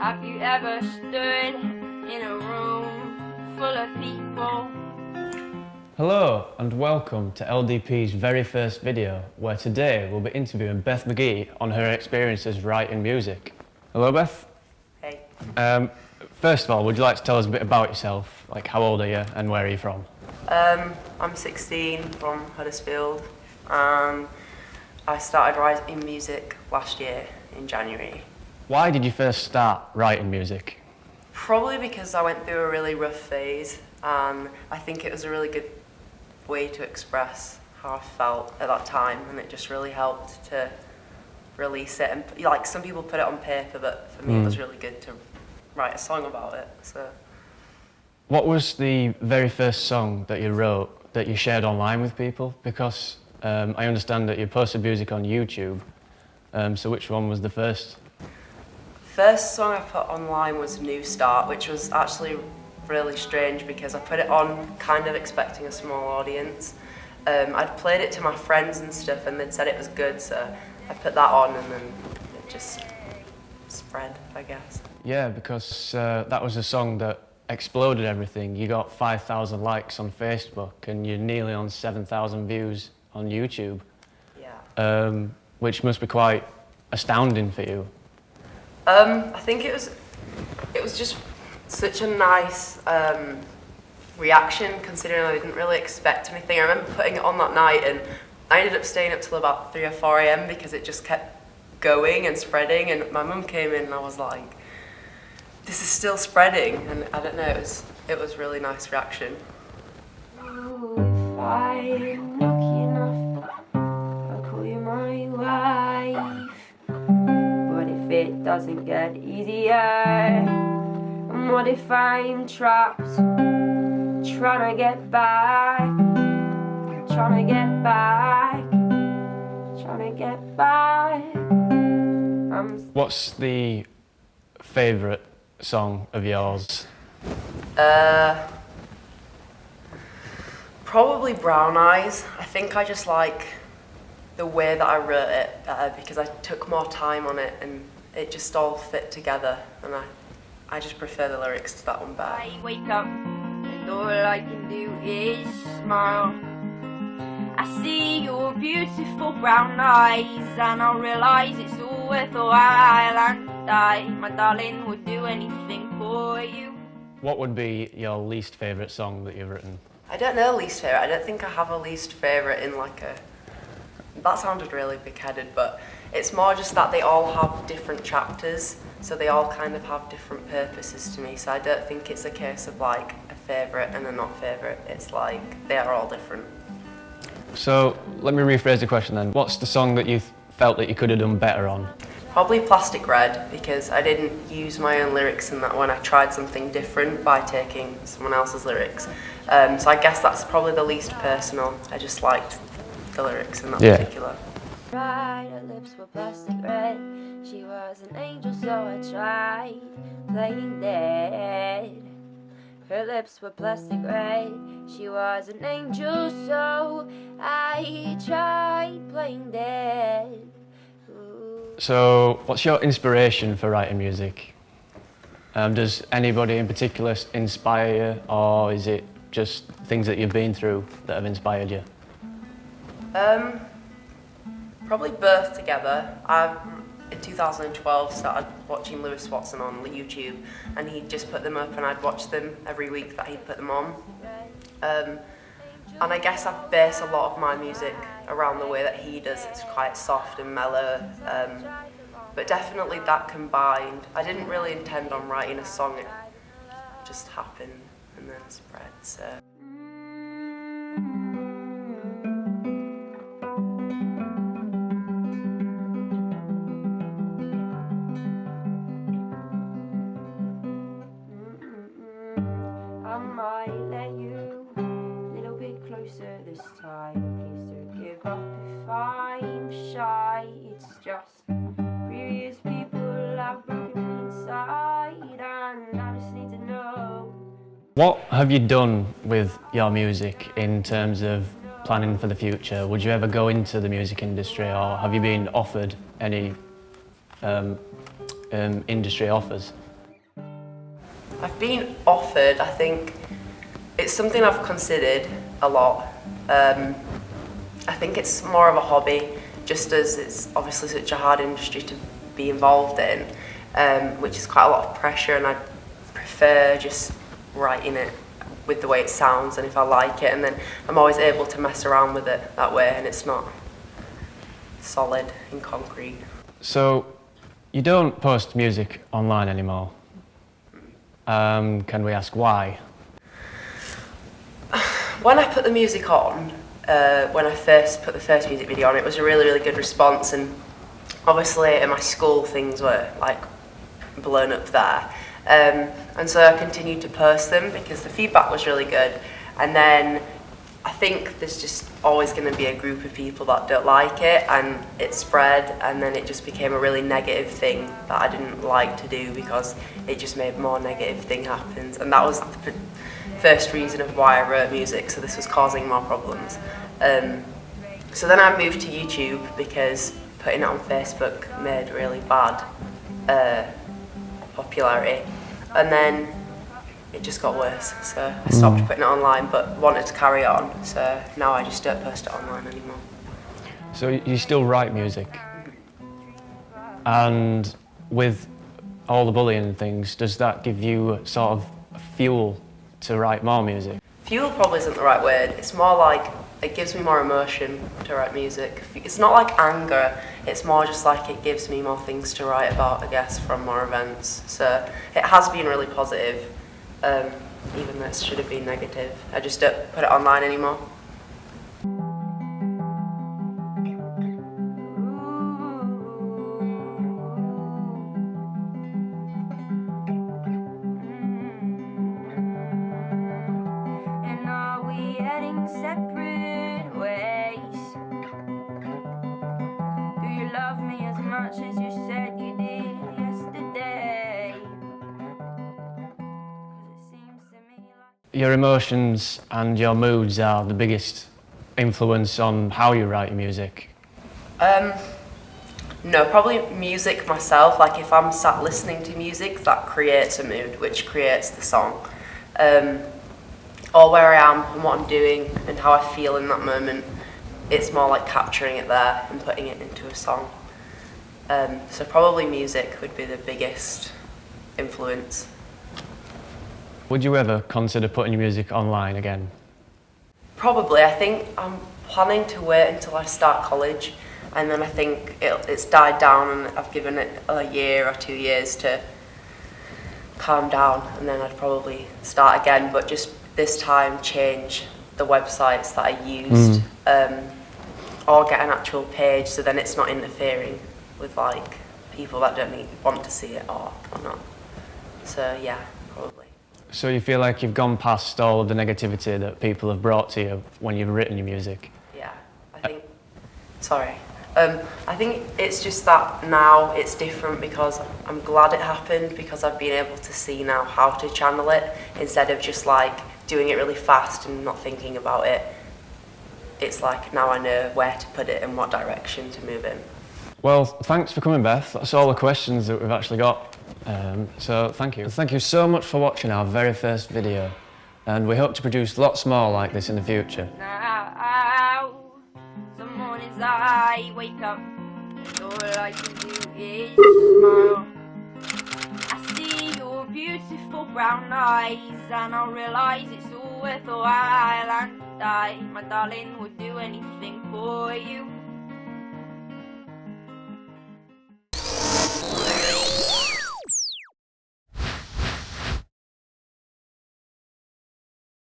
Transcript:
Have you ever stood in a room full of people? Hello and welcome to LDP's very first video, where today we'll be interviewing Beth McGee on her experiences writing music. Hello Beth. Hey. First of all, would you like to tell us a bit about yourself? Like, how old are you and where are you from? I'm 16 from Huddersfield. I started writing music last year in January. Why did you first start writing music? Probably because I went through a really rough phase, and I think it was a really good way to express how I felt at that time, and it just really helped to release it. And like, some people put it on paper, but for me it was really good to write a song about it. So, What was the very first song that you wrote that you shared online with people? Because I understand that you posted music on YouTube, so which one was the first? first song I put online was New Start, which was actually really strange because I put it on kind of expecting a small audience. I'd played it to my friends and stuff and they'd said it was good, so I put that on and then it just spread, I guess. Yeah, because that was a song that exploded everything. You got 5,000 likes on Facebook and you're nearly on 7,000 views on YouTube. Yeah. Which must be quite astounding for you. I think it was just such a nice reaction, considering I didn't really expect anything. I remember putting it on that night and I ended up staying up till about 3 or 4 a.m. because it just kept going and spreading, and my mum came in and I was like, this is still spreading, and I don't know, it was really nice reaction. Ooh, if I'm lucky enough, I'll call you my wife. But if it doesn't get easier, and what if I'm trapped, trying to get back, trying to get back, trying to get back. What's the favourite song of yours? Probably Brown Eyes. I think I just like the way that I wrote it better because I took more time on it and it just all fit together, and I just prefer the lyrics to that one better. I wake up and all I can do is smile. I see your beautiful brown eyes and I realise it's all worth a while, and I, my darling, would do anything for you. What would be your least favourite song that you've written? I don't know least favourite. I don't think I have a least favourite in like a... That sounded really big-headed, but it's more just that they all have different chapters, so they all kind of have different purposes to me, so I don't think it's a case of like a favourite and a not favourite. It's like they are all different. So let me rephrase the question then. What's the song that you felt that you could have done better on? Probably Plastic Red, because I didn't use my own lyrics in that one. I tried something different by taking someone else's lyrics. So I guess that's probably the least personal. I just liked the lyrics in that particular. Right, her lips were plastic red. She was an angel, so I tried playing dead. Her lips were plastic red. She was an angel, so I tried playing dead. So what's your inspiration for writing music? Does anybody in particular inspire you, or is it just things that you've been through that have inspired you? Probably both together. I, in 2012, started watching Lewis Watson on YouTube, and he'd just put them up and I'd watch them every week that he'd put them on. And I guess I base a lot of my music around the way that he does. It's quite soft and mellow, but definitely that combined. I didn't really intend on writing a song, it just happened and then spread, so. I might let you a little bit closer this time. Please don't give up if I'm shy. It's just previous people have broken me inside, and I just need to know. What have you done with your music in terms of planning for the future? Would you ever go into the music industry, or have you been offered any industry offers? I've been offered, I think it's something I've considered a lot. I think it's more of a hobby, just as it's obviously such a hard industry to be involved in, which is quite a lot of pressure, and I prefer just writing it with the way it sounds and if I like it, and then I'm always able to mess around with it that way and it's not solid and concrete. So, you don't post music online anymore. Can we ask why? When I put the music on, when I first put the first music video on, it was a really, really good response, and obviously at my school things were like blown up there. And so I continued to post them because the feedback was really good. And then I think there's just always going to be a group of people that don't like it, and it spread, and then it just became a really negative thing that I didn't like to do because it just made more negative thing happen. And that was the first reason of why I wrote music, so this was causing more problems. So then I moved to YouTube because putting it on Facebook made really bad popularity, and then it just got worse, so I stopped putting it online but wanted to carry on, so now I just don't post it online anymore. So you still write music, and with all the bullying and things, does that give you sort of fuel to write more music? Fuel probably isn't the right word, it's more like it gives me more emotion to write music. It's not like anger, it's more just like it gives me more things to write about, I guess, from more events. So it has been really positive, even though it should have been negative. I just don't put it online anymore. And are we heading separate ways? Do you love me as much as you said you did yesterday? 'Cause it seems to me like Your emotions and your moods are the biggest influence on how you write your music. No, probably music myself. Like if I'm sat listening to music, that creates a mood, which creates the song. Or where I am and what I'm doing and how I feel in that moment. It's more like capturing it there and putting it into a song. So probably music would be the biggest influence. Would you ever consider putting your music online again? Probably. I think I'm planning to wait until I start college, and then I think it's died down and I've given it a year or 2 years to calm down, and then I'd probably start again, but just this time change the websites that I used, or get an actual page so then it's not interfering with like people that don't want to see it or not. So yeah, probably. So you feel like you've gone past all of the negativity that people have brought to you when you've written your music? Yeah, I think, sorry. I think it's just that now it's different because I'm glad it happened, because I've been able to see now how to channel it instead of just like doing it really fast and not thinking about it. It's like now I know where to put it and what direction to move in. Well, thanks for coming, Beth. That's all the questions that we've actually got. So thank you. Thank you so much for watching our very first video, and we hope to produce lots more like this in the future. now. Some mornings I wake up, and all I can do is smile. I see your beautiful brown eyes, and I realise it's all worth a while. And I, my darling, would do anything for you.